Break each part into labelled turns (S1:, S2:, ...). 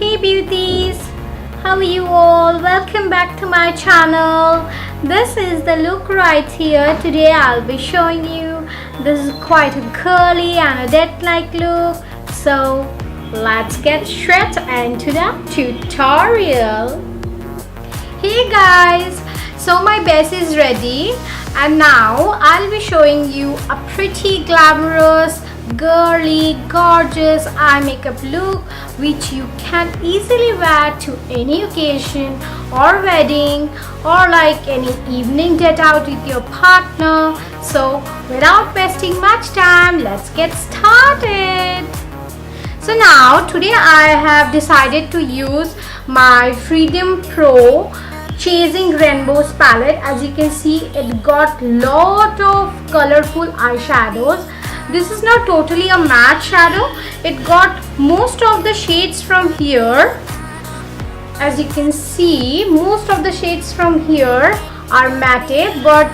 S1: Hey beauties, how are you all? Welcome back to my channel. This is the look right here. Today I'll be showing you. This is quite a curly and a death-like look. So let's get straight into the tutorial. Hey guys, so my base is ready and now I'll be showing you a pretty glamorous, girly, gorgeous eye makeup look which you can easily wear to any occasion or wedding or like any evening date out with your partner. So without wasting much time, let's get started. So now today I have decided to use my Freedom Pro Chasing Rainbows palette. As you can see, it got lot of colorful eyeshadows. This is not totally a matte shadow. It got most of the shades from here. As you can see, most of the shades from here are matte, but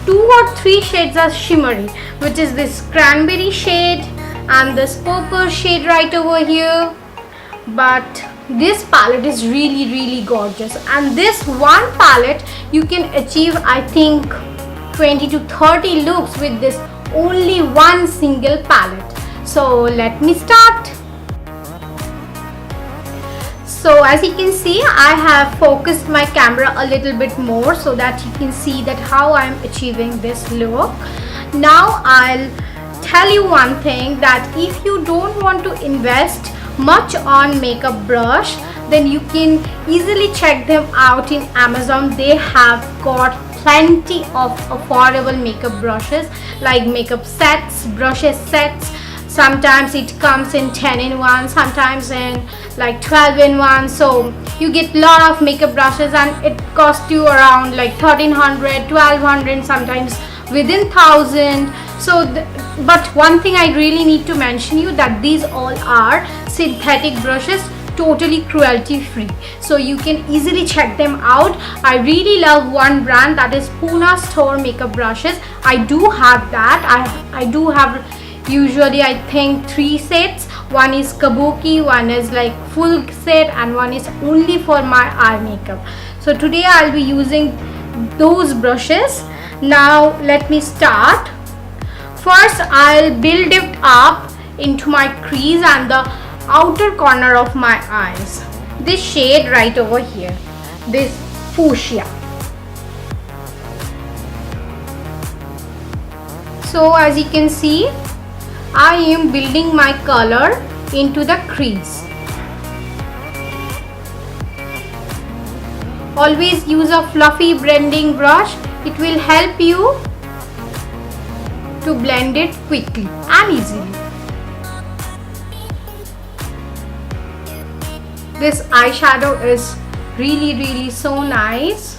S1: 2 or 3 shades are shimmery, which is this cranberry shade and this purple shade right over here. But this palette is really gorgeous, and this one palette you can achieve I think 20 to 30 looks with this only one single palette. So let me start. So as you can see, I have focused my camera a little bit more so that you can see that how I am achieving this look. Now I'll tell you one thing, that if you don't want to invest much on makeup brush, then you can easily check them out in Amazon. They have got plenty of affordable makeup brushes, like makeup sets, brushes sets. Sometimes it comes in 10 in 1, sometimes in like 12 in 1. So you get lot of makeup brushes and it costs you around like 1300, 1200, sometimes within 1000. So but one thing I really need to mention you, that these all are synthetic brushes, totally cruelty free, so you can easily check them out. I really love one brand, that is Pune Store makeup brushes. I do have that. I do have usually I think 3 sets. One is kabuki, one is like full set, and one is only for my eye makeup. So today I'll be using those brushes. Now let me start. First I'll build it up into my crease and the outer corner of my eyes. This shade right over here, this fuchsia. So as you can see, I am building my color into the crease. Always use a fluffy blending brush. It will help you to blend it quickly and easily. This eyeshadow is really so nice.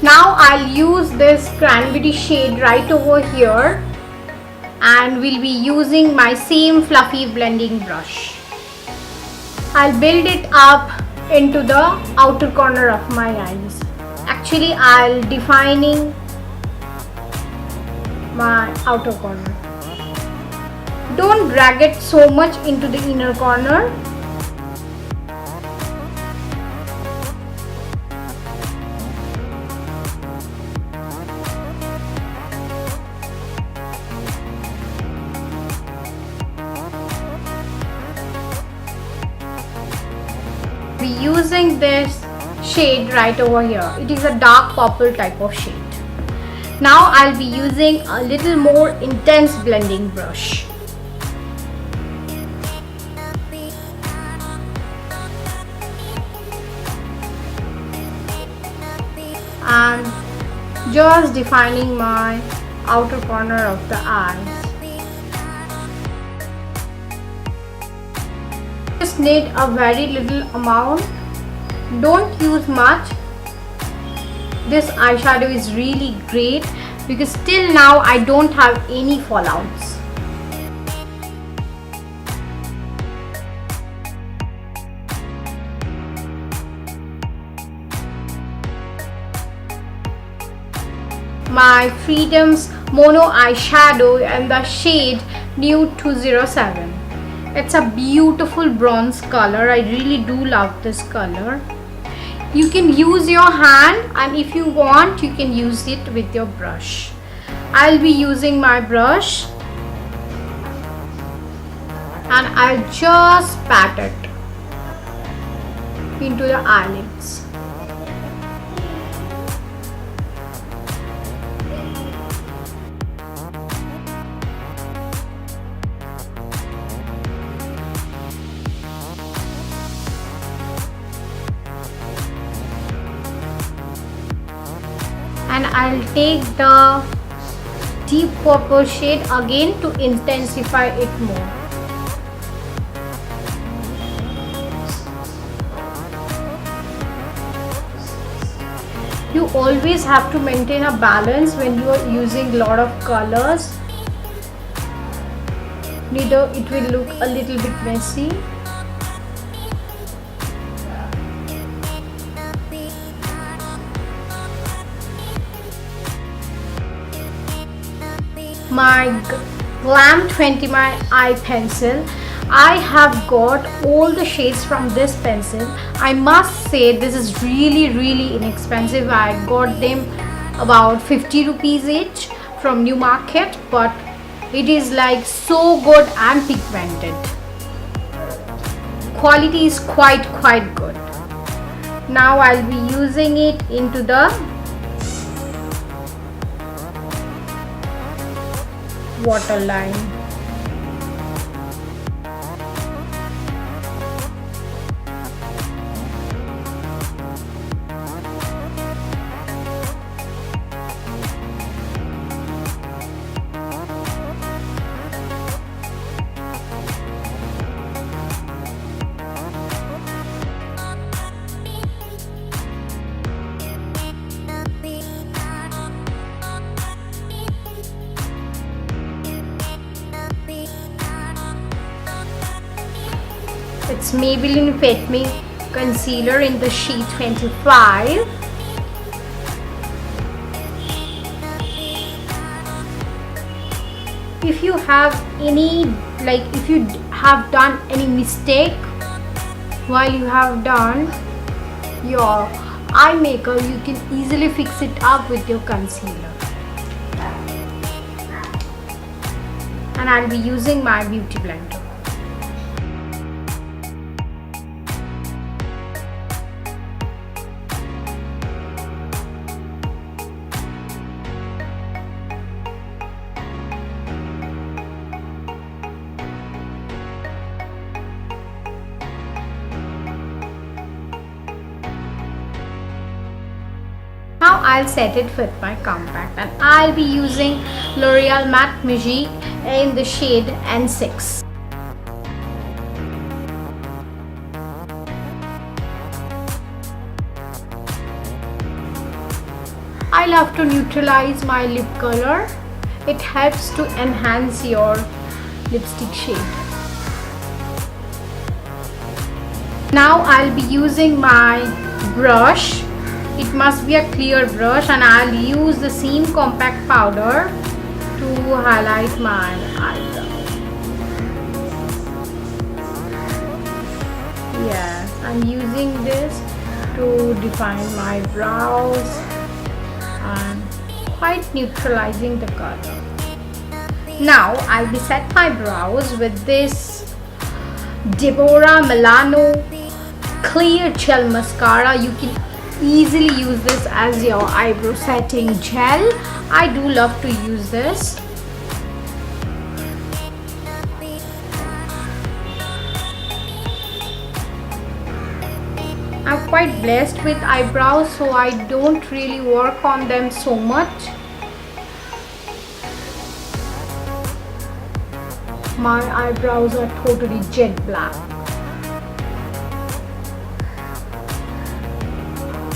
S1: Now I'll use this cranberry shade right over here and we'll be using my same fluffy blending brush. I'll build it up into the outer corner of my eyes. Actually, I'll defining my outer corner. Don't drag it so much into the inner corner. Be using this shade right over here. It is a dark purple type of shade. Now I'll be using a little more intense blending brush. And just defining my outer corner of the eyes. Just need a very little amount. Don't use much. This eyeshadow is really great because till now I don't have any fallouts. my Freedom's Mono Eyeshadow in the shade Nude 207. It's a beautiful bronze color. I really do love this color. You can use your hand, and if you want you can use it with your brush. I'll be using my brush and I'll just pat it into the eyelids. And I'll take the deep purple shade again to intensify it more. You always have to maintain a balance when you are using a lot of colors. Neither it will look a little bit messy. My Glam 20 my eye pencil. I have got all the shades from this pencil. I must say this is really inexpensive. I got them about 50 rupees each from New Market, but it is like so good and pigmented. Quality is quite good. Now I'll be using it into the waterline. It's Maybelline Fit Me concealer in the shade 25. If you have any, if you have done any mistake while you have done your eye makeup, you can easily fix it up with your concealer. And I'll be using my beauty blender. Now I'll set it with my compact, and I'll be using L'Oreal Matte Magique in the shade N6. I love to neutralize my lip color. It helps to enhance your lipstick shade. Now I'll be using my brush. It must be a clear brush, and I'll use the same compact powder to highlight my eyebrow. Yes, I'm using this to define my brows and quite neutralizing the color. Now I'll be set my brows with this DEBORAH Milano clear gel mascara. You can easily use this as your eyebrow setting gel. I do love to use this. I'm quite blessed with eyebrows, so I don't really work on them so much. My eyebrows are totally jet black.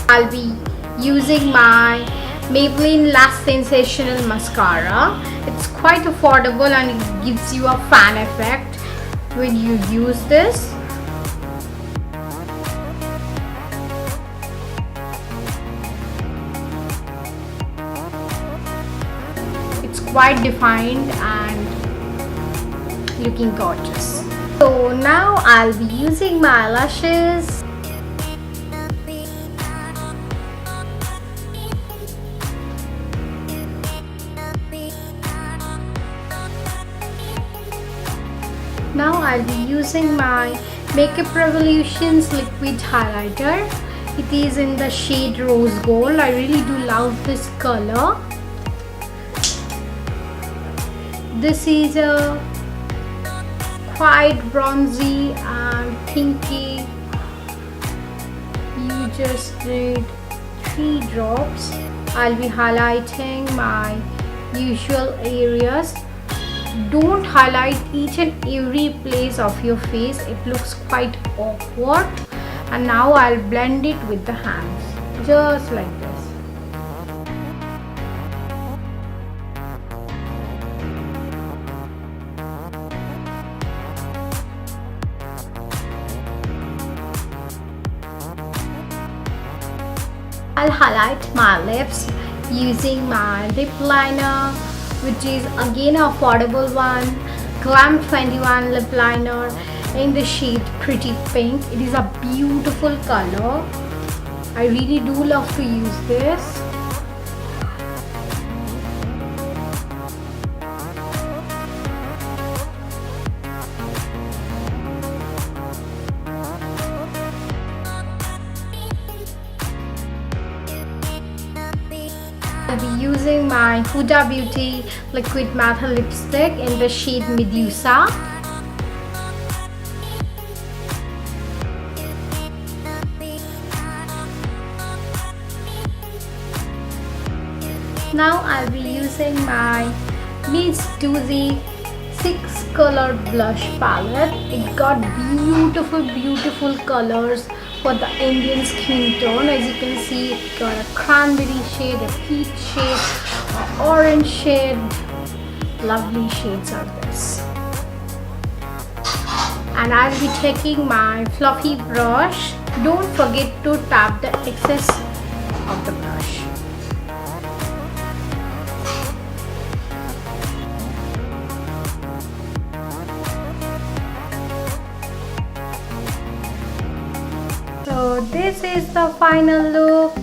S1: I'll be using my Maybelline Lash Sensational Mascara. It's quite affordable and it gives you a fan effect when you use this. quite defined and looking gorgeous. So now I'll be using my eyelashes. Now I'll be using my Makeup Revolution's liquid highlighter. It is in the shade Rose Gold. I really do love this color. This is a quite bronzy and pinky. You just need 3 drops. I'll be highlighting my usual areas. Don't highlight each and every place of your face. It looks quite awkward. And now I'll blend it with the hands, just like this. I'll highlight my lips using my lip liner, which is again an affordable one, Glam 21 lip liner in the shade Pretty Pink. It is a beautiful color. I really do love to use this. I'll be using my Huda Beauty liquid matte lipstick in the shade Medusa. Now I'll be using my DOOZY 6 color blush palette. It got beautiful colors for the Indian skin tone. As you can see, it got a cranberry shade, a peach shade, an orange shade. Lovely shades of this. And I'll be taking my fluffy brush. Don't forget to tap the excess of the brush. So this is the final look.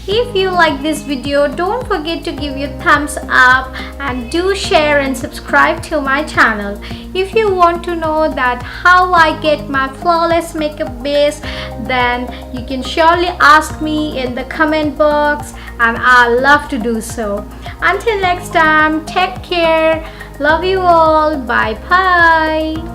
S1: If you like this video, don't forget to give your thumbs up and do share and subscribe to my channel. If you want to know that how I get my flawless makeup base, then you can surely ask me in the comment box and I'll love to do so. Until next time, take care. Love you all. Bye bye.